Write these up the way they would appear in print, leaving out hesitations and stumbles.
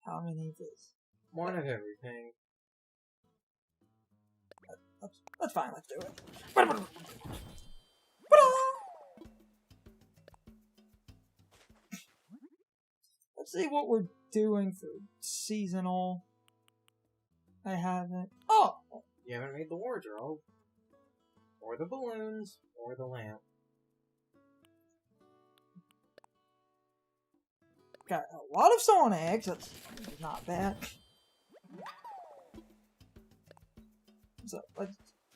How many of this? One of everything. That's fine, let's do it. Let's see what we're doing for seasonal. I haven't. Oh! You haven't made the wardrobe. Or the balloons. Or the lamp. Got a lot of sewing eggs. That's not bad. So let's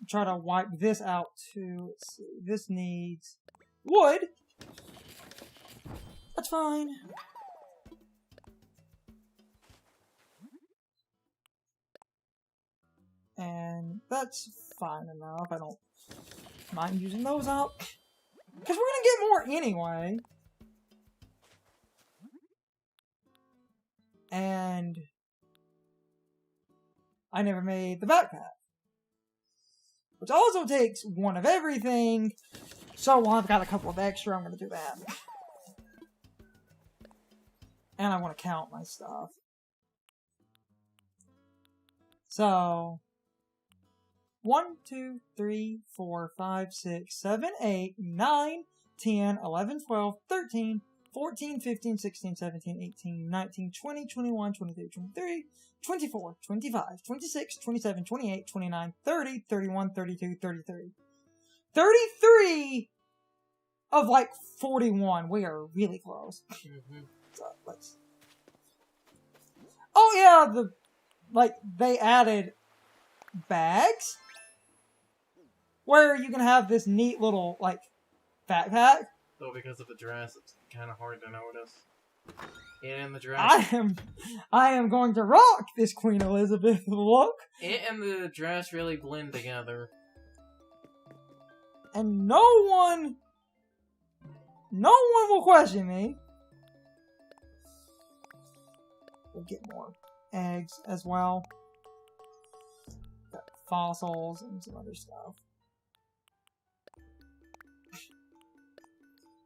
try to wipe this out too. Let's see. This needs wood. That's fine. And that's fine enough. I don't mind using those up. Because we're going to get more anyway. And I never made the backpack. Which also takes one of everything. So I've got a couple of extra. I'm going to do that. And I want to count my stuff. So 1, 2, 3, 4, 5, 6, 7, 8, 9, 10, 11, 12, 13, 14, 15, 16, 17, 18, 19, 20, 21, 22, 23, 24, 25, 26, 27, 28, 29, 30, 31, 32, 33. 33 of like 41. We are really close. So let's... Oh yeah, they added bags where you can have this neat little backpack. Though because of the dress, it's kind of hard to notice. It and the dress. I am going to rock this Queen Elizabeth look. It and the dress really blend together. And no one will question me. We'll get more eggs as well. Got fossils and some other stuff.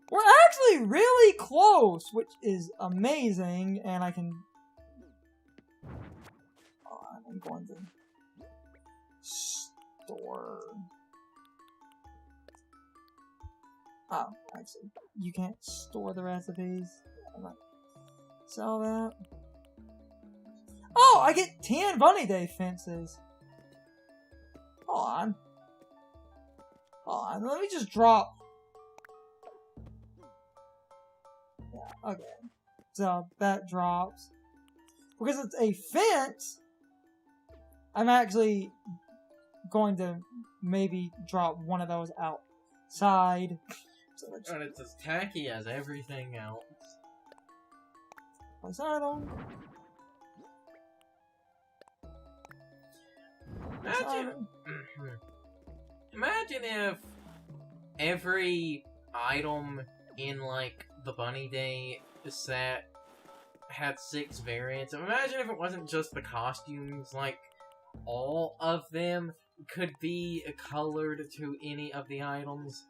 We're actually really close, which is amazing, and I can... I'm going to store... Oh, actually, you can't store the recipes. I might sell that. Oh, I get 10 Bunny Day fences. Hold on, let me just drop... Yeah, okay. So, that drops. Because it's a fence, I'm actually going to maybe drop one of those outside. So and it's as tacky as everything else. Place item. Imagine if every item in, the Bunny Day set had 6 variants. Imagine if it wasn't just the costumes, all of them could be colored to any of the items.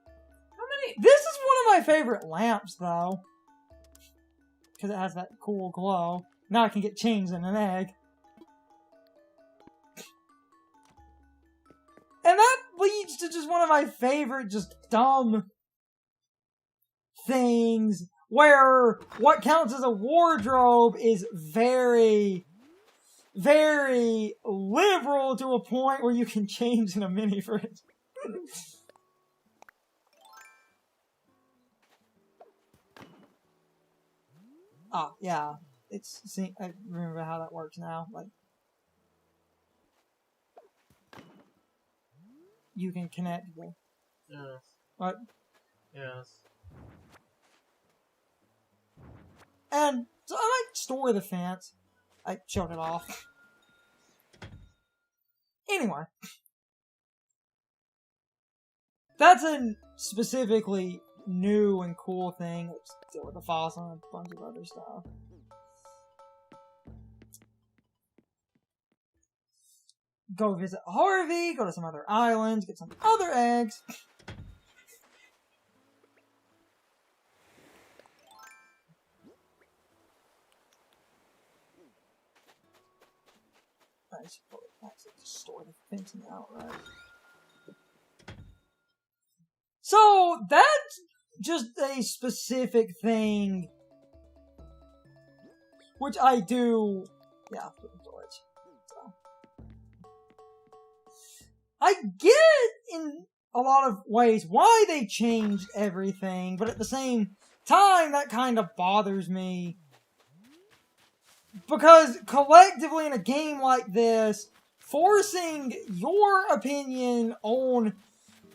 How many? This is one of my favorite lamps, though. Because it has that cool glow. Now I can get chains in an egg. And that leads to just one of my favorite, just dumb things, where what counts as a wardrobe is very, very liberal to a point where you can change in a mini fridge. Oh, yeah. See, I remember how that works now. You can connect the... Yes. What? Yes. And so I store the fence. I showed it off. Anyway. That's a specifically new and cool thing. Let's deal with the fossil and a bunch of other stuff. Go visit Harvey, go to some other islands, get some other eggs. I should probably actually just store the fencing outright. So that's just a specific thing, which I do. Yeah, put the torch. So I get in a lot of ways why they changed everything, but at the same time, that kind of bothers me. Because collectively in a game like this, forcing your opinion on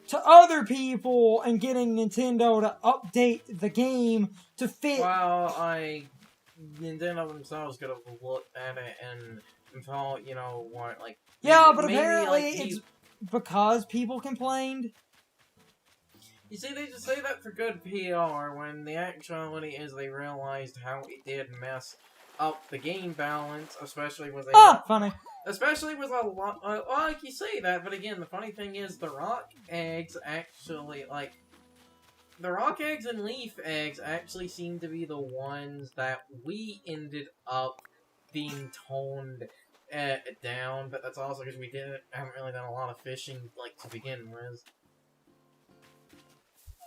to other people and getting Nintendo to update the game to fit. Well, Nintendo themselves could have looked at it and thought, you know, what, like... Yeah, but maybe, apparently like, it's because people complained. You see, they just say that for good PR, when the actuality is they realized how it did mess up the game balance, especially with Funny. Especially with a lot, like you say that, but again, the funny thing is the rock eggs actually, like, the rock eggs and leaf eggs actually seem to be the ones that we ended up being toned down, but that's also because we haven't really done a lot of fishing, like, to begin with.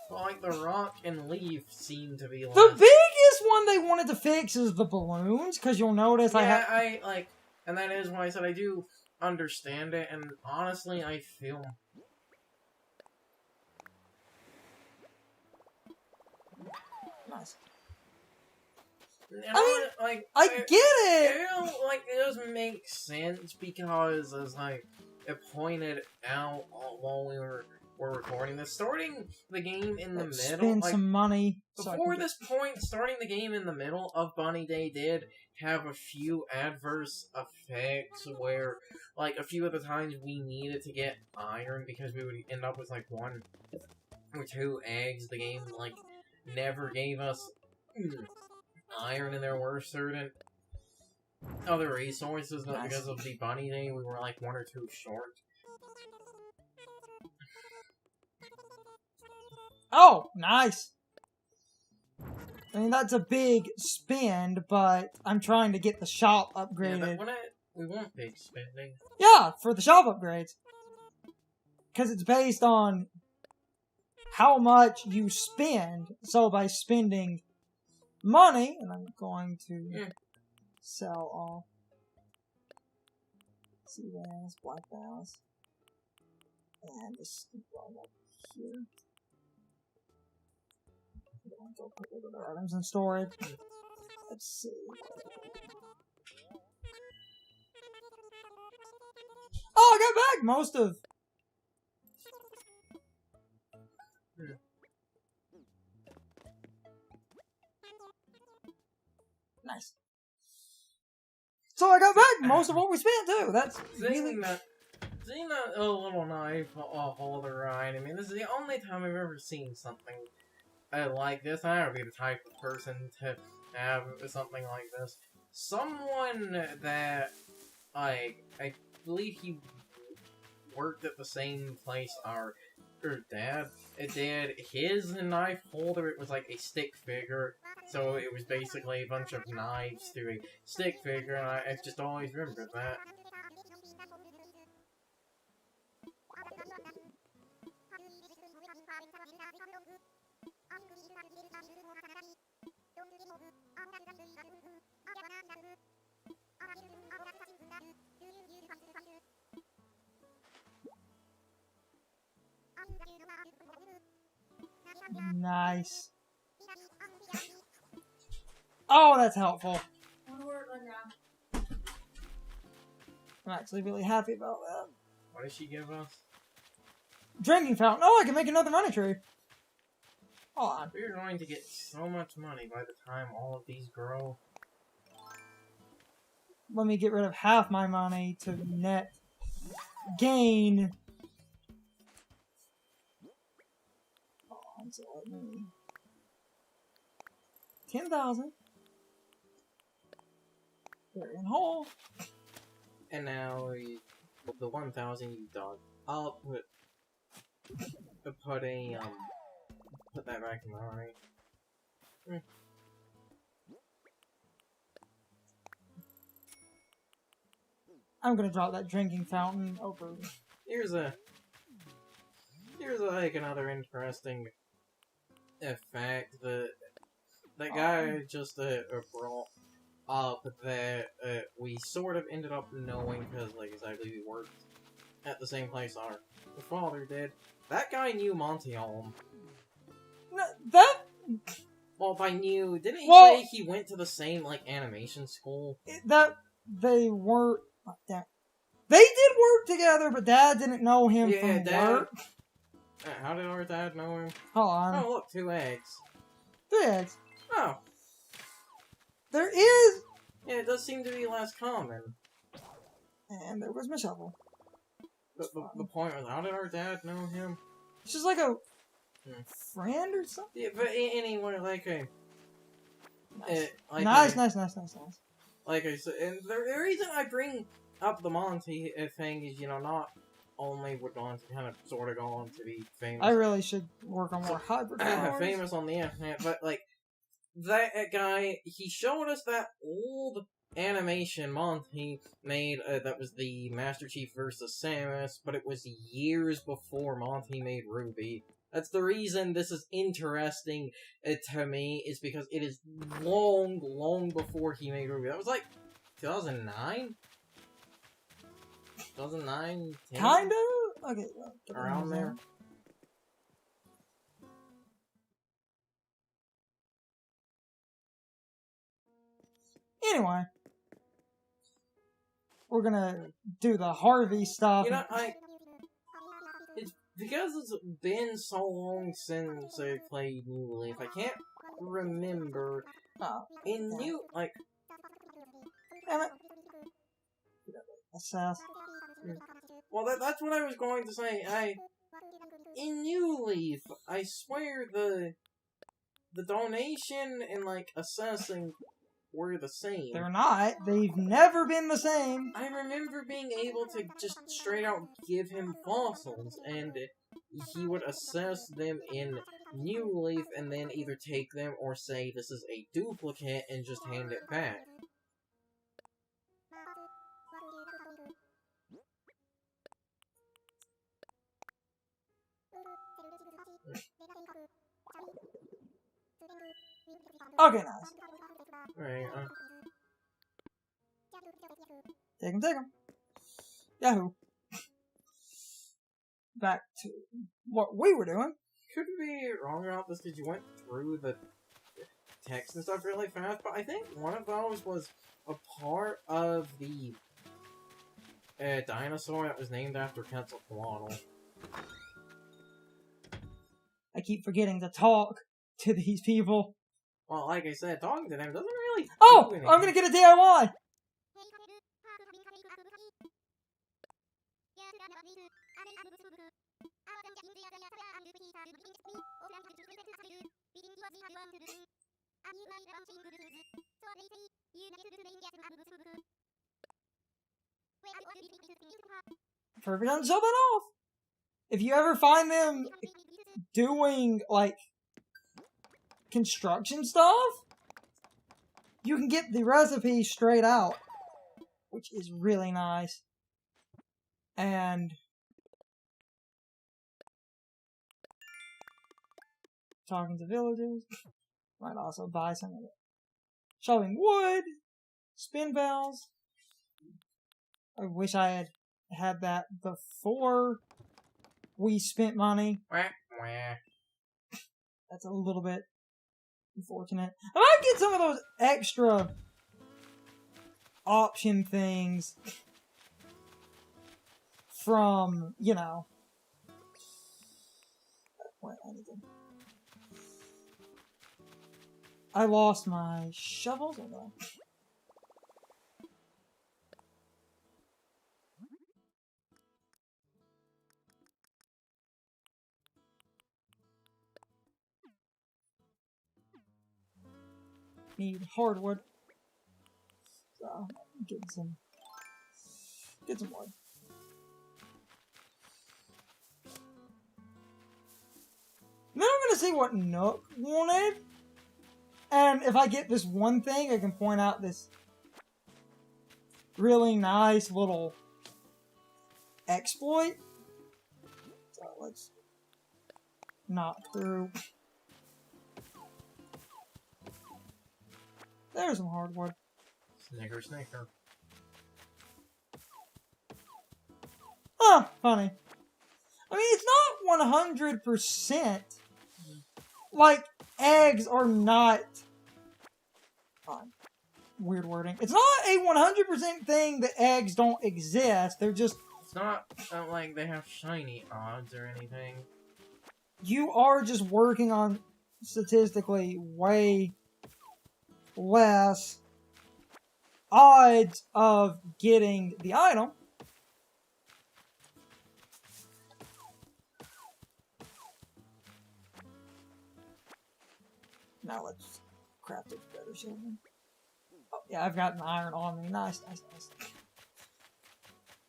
Like, the rock and leaf seem to be less... The biggest one they wanted to fix is the balloons, because you'll notice and that is why I said I do understand it, and honestly, I feel... Nice. I get it! It does make sense, because, as I pointed out while we were recording this, starting the game in the middle... Spend some money. Before this point, starting the game in the middle of Bunny Day did have a few adverse effects where, like, a few of the times we needed to get iron because we would end up with, like, 1 or 2 eggs. The game, like, never gave us iron, and there were certain other resources, but because of the Bunny Day, we were, like, 1 or 2 short. Oh, nice. I mean, that's a big spend, but I'm trying to get the shop upgraded. Yeah, we want big spending. Yeah, for the shop upgrades. Because it's based on how much you spend. So by spending money, and I'm going to sell off sea bass, black bass, and just going up here. Go put the items in storage. Let's see. Oh, I got back most of. Nice. So I got back most of what we spent too. That's seeing that little knife holder ride. I mean, this is the only time I've ever seen something like this. I would be the type of person to have something like this. Someone that, I believe he worked at the same place our dad did. His knife holder, it was like a stick figure. So it was basically a bunch of knives through a stick figure, and I just always remembered that. Nice. Oh, that's helpful. I'm actually really happy about that. What did she give us? Drinking fountain. Oh, I can make another money tree. Hold on. We're going to get so much money by the time all of these grow. Let me get rid of half my money to net gain. So let me 10,000. They're in whole. And now the 1,000 you dug up, put that back in the right. I'm gonna drop that drinking fountain over. Here's like another interesting effect that guy just brought up that we sort of ended up knowing because, like, exactly we worked at the same place our father did. That guy knew Monty Holm. No, that. Well, by knew, didn't he Well, say he went to the same like animation school? That they weren't. That they did work together, but Dad didn't know him from work. How did our dad know him? Hold on. Oh, look, 2 eggs. 3 eggs. Oh. There is. Yeah, it does seem to be less common. And there was my shovel. The point was, how did our dad know him? It's just like a friend or something. Yeah, but anyway, like a Nice. Like I said, and the reason I bring up the Monty thing is, you know, not only would Monty kind of sort of go on to be famous. I really should work on more hybrid flowers. Famous on the internet, but like that guy, he showed us that old animation Monty made that was the Master Chief versus Samus, but it was years before Monty made Ruby. That's the reason this is interesting to me, is because it is long before he made Ruby. That was like 2009? 2009? Kinda? Okay. Around there. Anyway. We're gonna do the Harvey stuff. You know, it's because it's been so long since I played New Leaf, I can't remember. In New, like... Damn it. Assess. Well, that's what I was going to say. In New Leaf, I swear the donation and, like, assessing were the same. They're not. They've never been the same. I remember being able to just straight out give him fossils, and he would assess them in New Leaf and then either take them or say this is a duplicate and just hand it back. Okay, nice. Right, Take him. Yahoo. Back to what we were doing. Could be wrong about this because you went through the text and stuff really fast, but I think one of those was a part of the dinosaur that was named after Quetzalcoatl. I keep forgetting to talk to these people. Well, like I said, talking to them doesn't really. Oh, I'm gonna get a DIY. Perfect on jumping off. If you ever find them doing, like, construction stuff, you can get the recipe straight out, which is really nice. And talking to villagers, might also buy some of it. Shoveling wood, spin bells. I wish I had had that before we spent money. That's a little bit unfortunate. I might get some of those extra option things from, you know. Wait, I lost my shovels. Need hardwood. So, get some wood. Then I'm gonna see what Nook wanted. And if I get this one thing, I can point out this really nice little exploit. So let's knock through. There's some hardwood. Snicker, snicker. Huh, funny. I mean, it's not 100%. Like, eggs are not... Weird wording. It's not a 100% thing that eggs don't exist. They're just... It's not like they have shiny odds or anything. You are just working on statistically way less odds of getting the item. Now let's craft it better something. Oh, yeah, I've got an iron on me. Nice, nice, nice.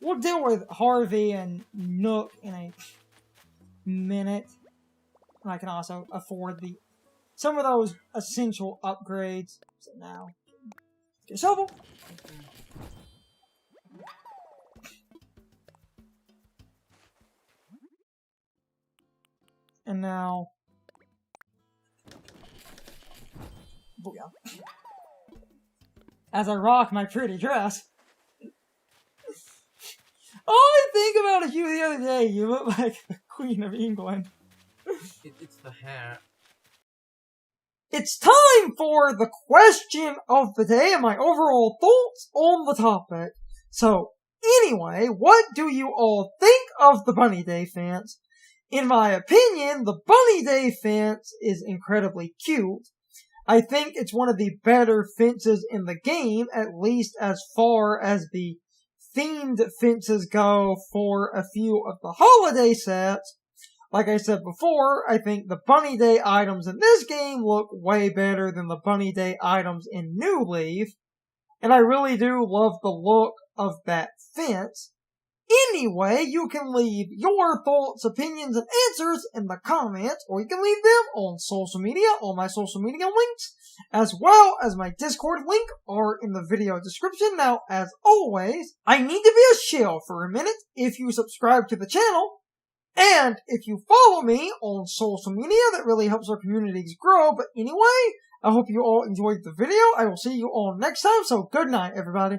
We'll deal with Harvey and Nook in a minute. And I can also afford some of those essential upgrades. So now, get a shovel. And now, booyah. As I rock my pretty dress. I think about you the other day. You look like the Queen of England. It's the hat. It's time for the question of the day and my overall thoughts on the topic. So, anyway, what do you all think of the Bunny Day fence? In my opinion, the Bunny Day fence is incredibly cute. I think it's one of the better fences in the game, at least as far as the themed fences go for a few of the holiday sets. Like I said before, I think the Bunny Day items in this game look way better than the Bunny Day items in New Leaf. And I really do love the look of that fence. Anyway, you can leave your thoughts, opinions, and answers in the comments, or you can leave them on social media. All my social media links, as well as my Discord link, are in the video description. Now, as always, I need to be a shill for a minute if you subscribe to the channel, and if you follow me on social media. That really helps our communities grow. But anyway, I hope you all enjoyed the video. I will see you all next time, so good night, everybody.